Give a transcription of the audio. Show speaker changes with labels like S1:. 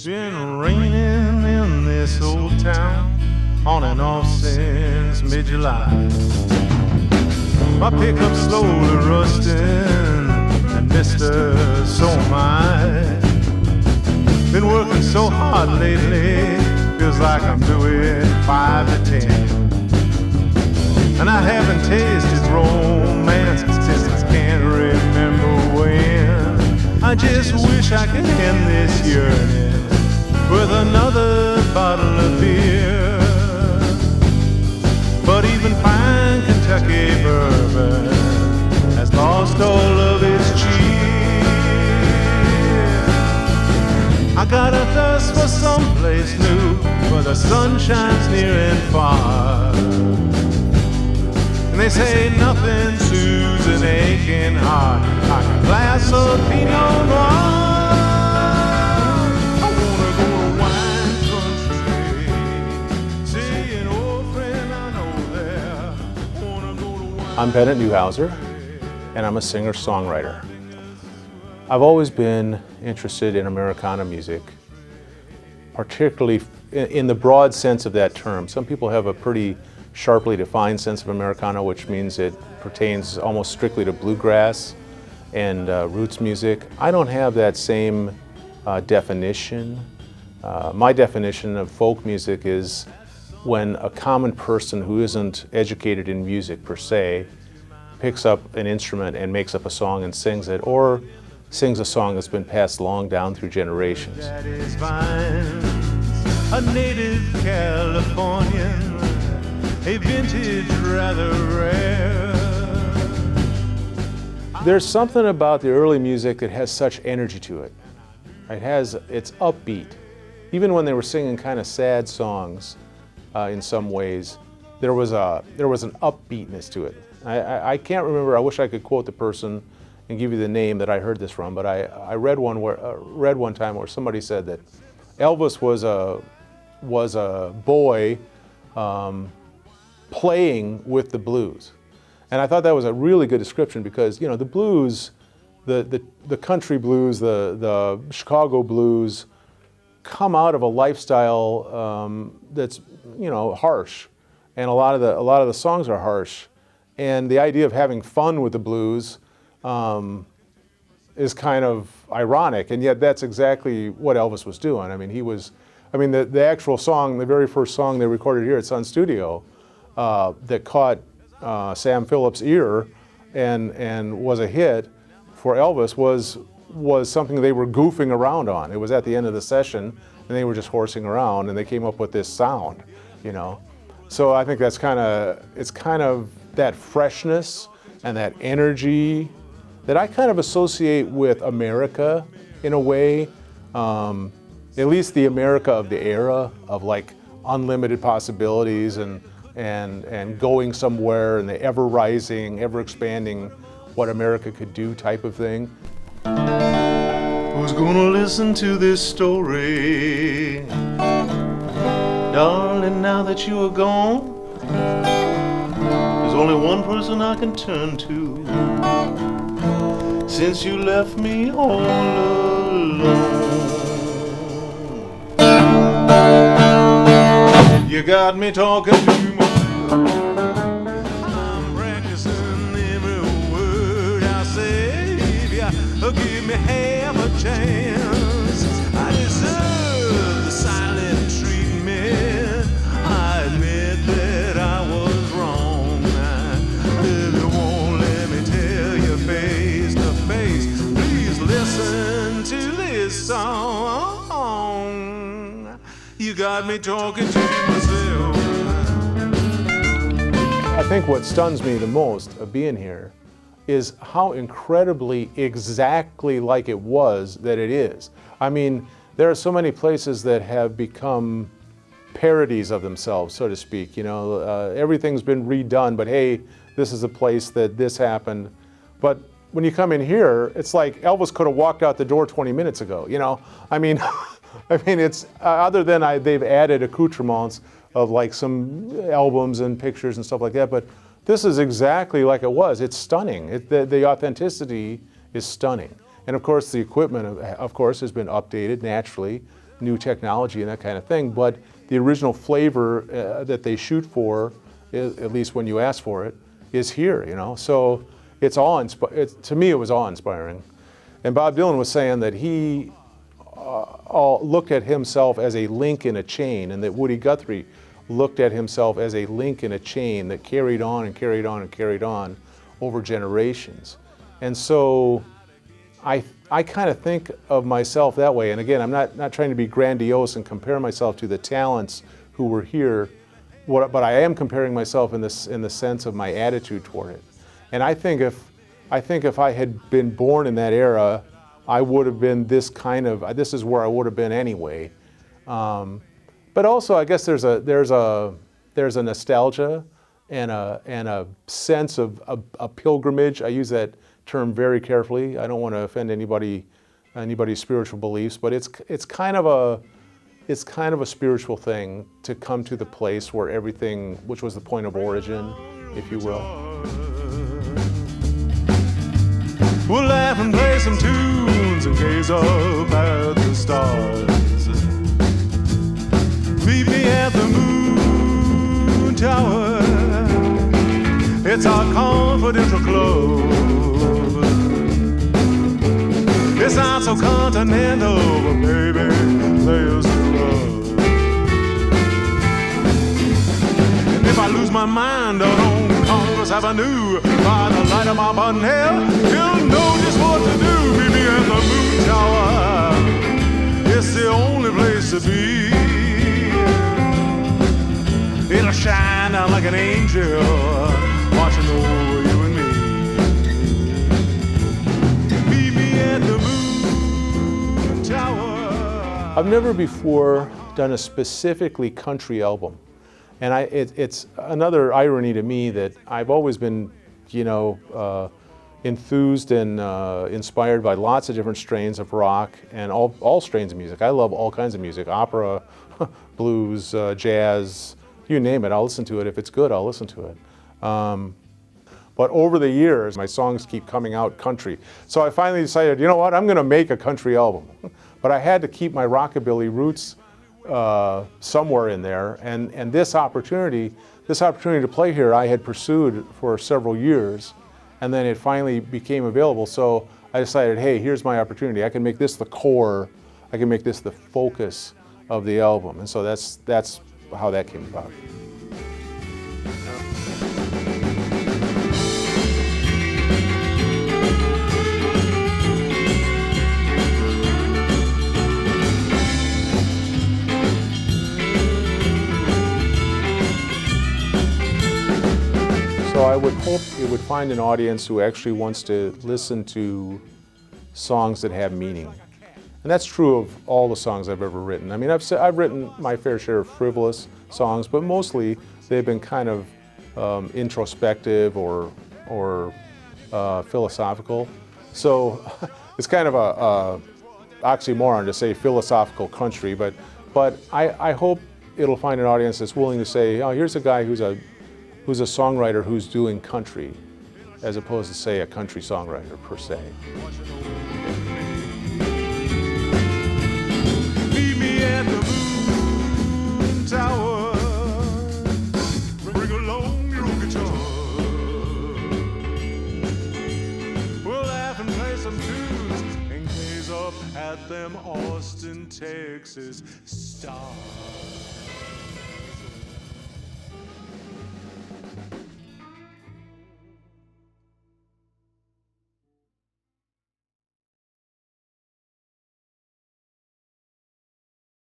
S1: Been raining in this old town on and off since mid-July. My pickup's slowly rusting, and mister, so am I. Been working so hard lately, feels like I'm doing 5 to 10. And I haven't tasted romance since I can't remember when. I just wish I could end this yearning with another bottle of beer. But even fine Kentucky bourbon has lost all of its cheer. I got a thirst for someplace new where the sun shines near and far. And they say nothing soothes an aching heart like a glass of Pinot Noir.
S2: I'm Bennett Neuhauser, and I'm a singer-songwriter. I've always been interested in Americana music, particularly in the broad sense of that term. Some people have a pretty sharply defined sense of Americana, which means it pertains almost strictly to bluegrass and roots music. I don't have that same definition. My definition of folk music is when a common person who isn't educated in music per se picks up an instrument and makes up a song and sings it, or sings a song that's been passed long down through generations.
S1: That is fine. A native Californian, a vintage rather rare.
S2: There's something about the early music that has such energy to it. It's upbeat. Even when they were singing kind of sad songs, in some ways, there was an upbeatness to it. I can't remember. I wish I could quote the person and give you the name that I heard this from, but I read one time where somebody said that Elvis was a boy playing with the blues, and I thought that was a really good description because the blues, the country blues, the Chicago blues, come out of a lifestyle that's harsh, and a lot of the songs are harsh, and the idea of having fun with the blues is kind of ironic, and yet that's exactly what Elvis was doing. The actual song, the very first song they recorded here at Sun Studio that caught Sam Phillips' ear and was a hit for Elvis was something they were goofing around on. It was at the end of the session, and they were just horsing around, and they came up with this sound, So I think it's kind of that freshness and that energy that I kind of associate with America in a way, at least the America of the era of like unlimited possibilities and going somewhere and the ever rising, ever expanding what America could do type of thing.
S1: Who's gonna listen to this story? Darling, now that you are gone, there's only one person I can turn to. Since you left me all alone, you got me talking to myself. I'm practicing every word I say. If you give me half a chance, I deserve the silent treatment. I admit that I was wrong. If you won't let me tell you face to face, please listen to this song. You got me talking to myself.
S2: I think what stuns me the most of being here is how incredibly exactly like it was that it is. There are so many places that have become parodies of themselves, so to speak. Everything's been redone, but hey, this is a place that this happened. But when you come in here, it's like Elvis could have walked out the door 20 minutes ago, it's other than they've added accoutrements of like some albums and pictures and stuff like that, but this is exactly like it was. It's stunning. The authenticity is stunning. And of course, the equipment, of course, has been updated naturally new technology and that kind of thing, but the original flavor that they shoot for, at least when you ask for it, is here, you know. So it's to me, it was awe-inspiring. And Bob Dylan was saying that he looked at himself as a link in a chain, and that Woody Guthrie looked at himself as a link in a chain that carried on and carried on and carried on over generations. And so I kind of think of myself that way. And again, I'm not trying to be grandiose and compare myself to the talents who were here, but I am comparing myself in the sense of my attitude toward it. And I think if I had been born in that era, I would have been this is where I would have been anyway. But also, I guess there's a nostalgia and a sense of a pilgrimage. I use that term very carefully. I don't want to offend anybody's spiritual beliefs, but it's kind of a spiritual thing to come to the place where everything, which was the point of origin, if you will.
S1: We'll laugh and play some tunes and gaze up at the stars. Meet me at the moon tower. It's our confidential club. It's not so continental, but baby, there's love. And if I lose my mind out on Congress Avenue by the light of my button hair, you'll know just what to do. Meet me at the moon tower. It's the only place to be. It'll shine down like an angel, watching over you and me. Meet me at the moon tower.
S2: I've never before done a specifically country album. And it's another irony to me that I've always been, enthused and inspired by lots of different strains of rock and all strains of music. I love all kinds of music, opera, blues, jazz, you name it. I'll listen to it. If it's good, I'll listen to it. But over the years, my songs keep coming out country. So I finally decided, you know what, I'm going to make a country album. But I had to keep my rockabilly roots somewhere in there, and this opportunity to play here I had pursued for several years, and then it finally became available. So I decided, hey, here's my opportunity. I can make this the core, I can make this the focus of the album, and so that's how that came about. So I would hope it would find an audience who actually wants to listen to songs that have meaning. And that's true of all the songs I've ever written. I mean, I've written my fair share of frivolous songs, but mostly they've been kind of introspective or philosophical. So it's kind of a oxymoron to say philosophical country, but I hope it'll find an audience that's willing to say, oh, here's a guy who's a songwriter who's doing country, as opposed to, say, a country songwriter per se.
S1: Meet me at the moon tower. Bring along your guitar. We'll laugh and play some tunes and gaze up at them Austin, Texas stars.